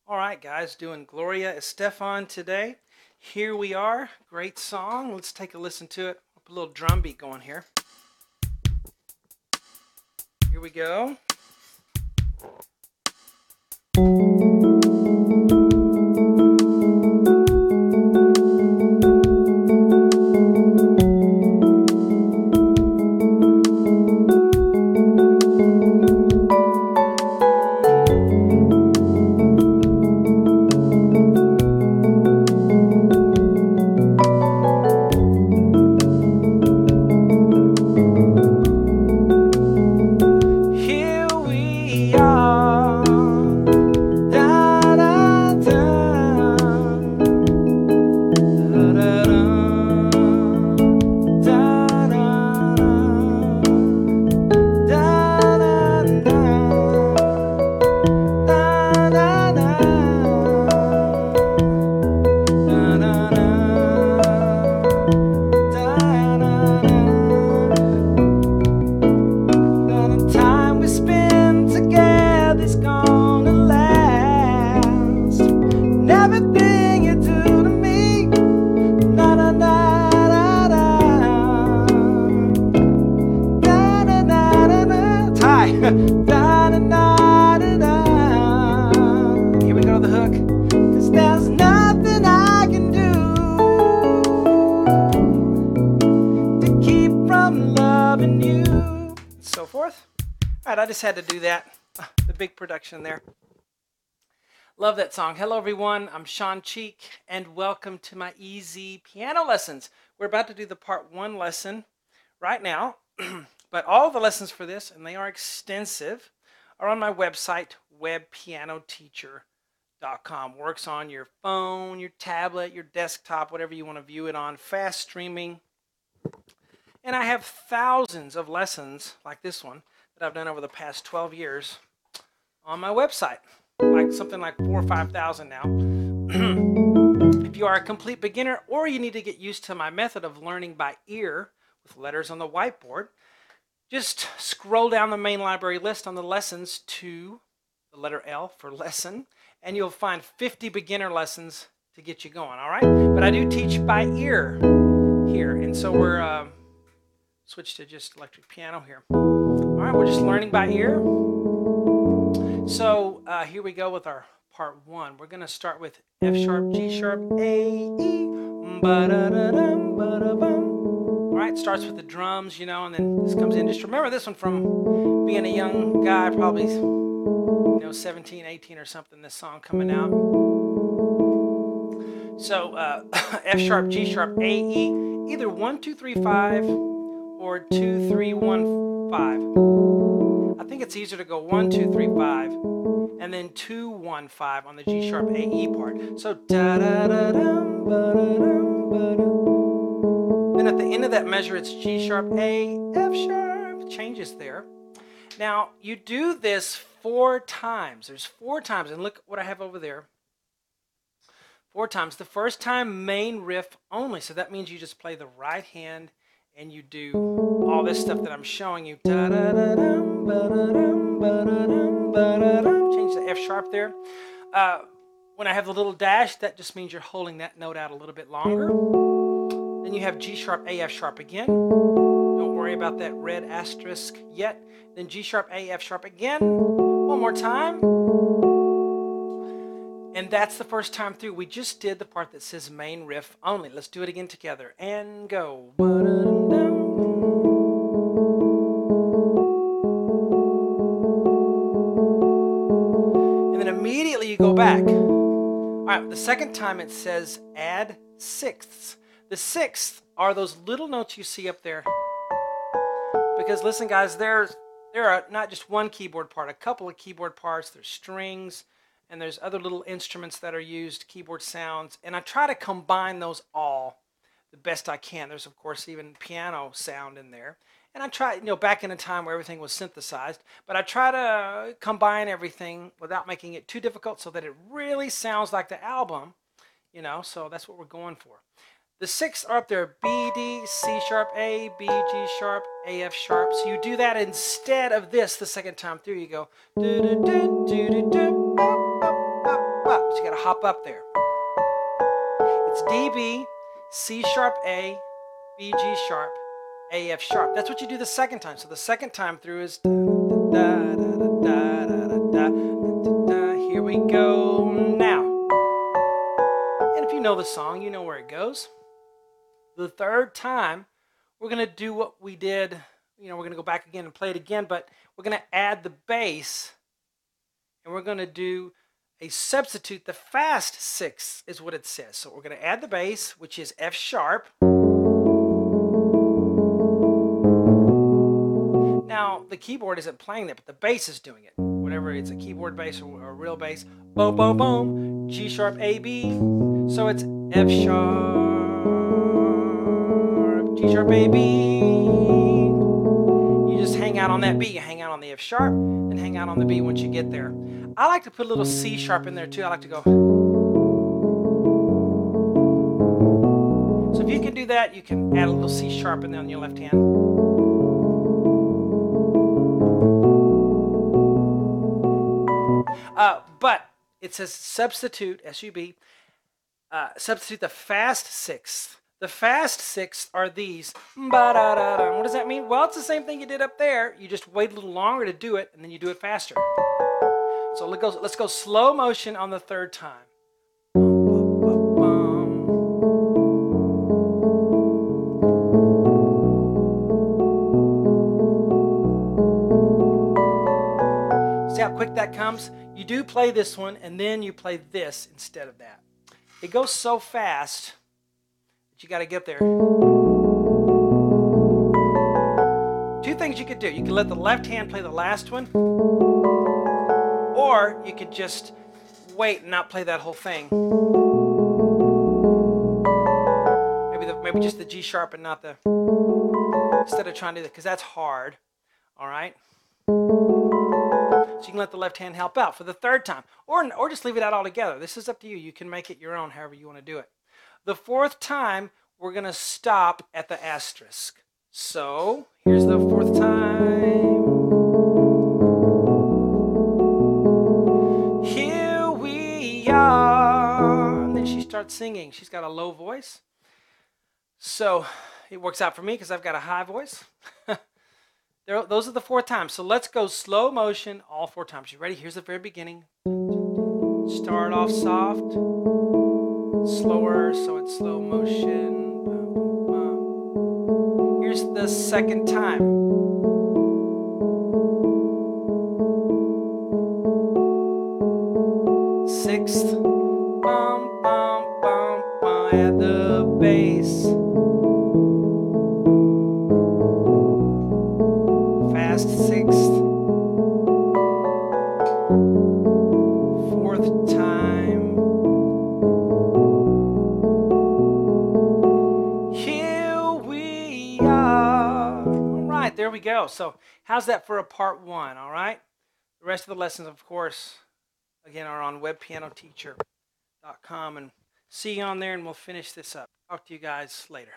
All right, guys, doing Gloria, Estefan today. Here we are. Great song. Let's take a listen to it. A little drum beat going here. Here we go. Here we are. Da, da, da. Da, da, da. Da, da, da. Da, da, da. Da, da, da. The time we spend together is gonna last. And everything you do to me, na na na na na, na na na na na. Tie. Da na na na na. Here we go to the hook. 'Cause there's nothing I can do to keep from loving you. So forth. All right, I just had to do that. The big production there. Love that song. Hello, everyone. I'm Sean Cheek, and welcome to my easy piano lessons. We're about to do the part 1 lesson right now, but all the lessons for this, and they are extensive, are on my website, webpianoteacher.com. Works on your phone, your tablet, your desktop, whatever you want to view it on. Fast streaming. And I have thousands of lessons like this one that I've done over the past 12 years on my website. Like something like 4,000 or 5,000 now. If you are a complete beginner or you need to get used to my method of learning by ear with letters on the whiteboard, just scroll down the main library list on the lessons to the letter L for lesson, and you'll find 50 beginner lessons to get you going, all right? But I do teach by ear here, and so we're switch to just electric piano here. All right, we're just learning by ear. So here we go with our part 1. We're going to start with F sharp, G sharp, A, E, ba-da-da-dum, ba-da-bum. All right, starts with the drums, and then this comes in. Just remember this one from being a young guy, probably 17, 18 or something, this song coming out. So F sharp, G sharp, A, E, either 1, 2, 3, 5, or 2, 3, 1, 5. I think it's easier to go 1, 2, 3, 5, and then 2, 1, 5 on the G sharp A E part. So da da da dum ba da dum ba da. Then at the end of that measure, it's G sharp A F sharp. Changes there. Now you do this 4 times. There's 4 times, and look what I have over there. 4 times. The first time main riff only, so that means you just play the right hand. And you do all this stuff that I'm showing you. Da-da-da-dum, ba-da-dum, ba-da-dum, ba-da-dum. Change the F sharp there. When I have the little dash, that just means you're holding that note out a little bit longer. Then you have G sharp, A, F sharp again. Don't worry about that red asterisk yet. Then G sharp, A, F sharp again. One more time. And that's the first time through. We just did the part that says main riff only. Let's do it again together. And go. And then immediately you go back. All right, the second time it says add sixths. The sixths are those little notes you see up there. Because listen, guys, there are not just one keyboard part, a couple of keyboard parts. There's strings. And there's other little instruments that are used, keyboard sounds, and I try to combine those all the best I can. There's, of course, even piano sound in there. And I try, back in a time where everything was synthesized, but I try to combine everything without making it too difficult so that it really sounds like the album, so that's what we're going for. The sixths are up there, B, D, C sharp, A, B, G sharp, A, F sharp. So you do that instead of this the second time through. You go, do, do, do, do, do, do, ba, ba, ba, ba. hop up there. It's D, B, C sharp, A, B, G sharp, A, F sharp. That's what you do the second time. So the second time through is da, da, da, da, da, da, da, da. Here we go now. And if you know the song, you know where it goes. The third time, we're going to do what we did. We're going to go back again and play it again, but we're going to add the bass, and we're going to do a substitute. The fast sixth is what it says. So we're going to add the bass, which is F sharp. Now, the keyboard isn't playing that, but the bass is doing it. Whatever, it's a keyboard bass or a real bass. Boom, boom, boom. G sharp, A, B. So it's F sharp, G sharp, A, B. You just hang out on that B. You hang out on the F sharp, and hang out on the B once you get there. I like to put a little C sharp in there too. I like to go. So if you can do that, you can add a little C sharp in there on your left hand. But it says substitute, S-U-B, substitute the fast sixth. The fast sixths are these. What does that mean? Well, it's the same thing you did up there. You just wait a little longer to do it, and then you do it faster. So let's go slow motion on the third time. See how quick that comes? You do play this one, and then you play this instead of that. It goes so fast that you got to get there. Two things you could do. You could let the left hand play the last one, or you could just wait and not play that whole thing. Maybe just the G sharp and not the, instead of trying to do that, because that's hard. All right? So you can let the left hand help out for the third time, or just leave it out altogether. This is up to you. You can make it your own however you want to do it. The fourth time, we're going to stop at the asterisk. So here's the fourth time. Here we are. And then she starts singing. She's got a low voice. So it works out for me because I've got a high voice. Those are the four times. So let's go slow motion all four times. You ready? Here's the very beginning. Start off soft, slower, so it's slow motion. Here's the second time. Sixth, bum, bum, bum, bum, at the bass. Fast sixth. Fourth time. Here we are. All right, there we go. So how's that for a part one, all right? The rest of the lessons, of course, again, are on webpianoteacher.com. And see you on there, and we'll finish this up. Talk to you guys later.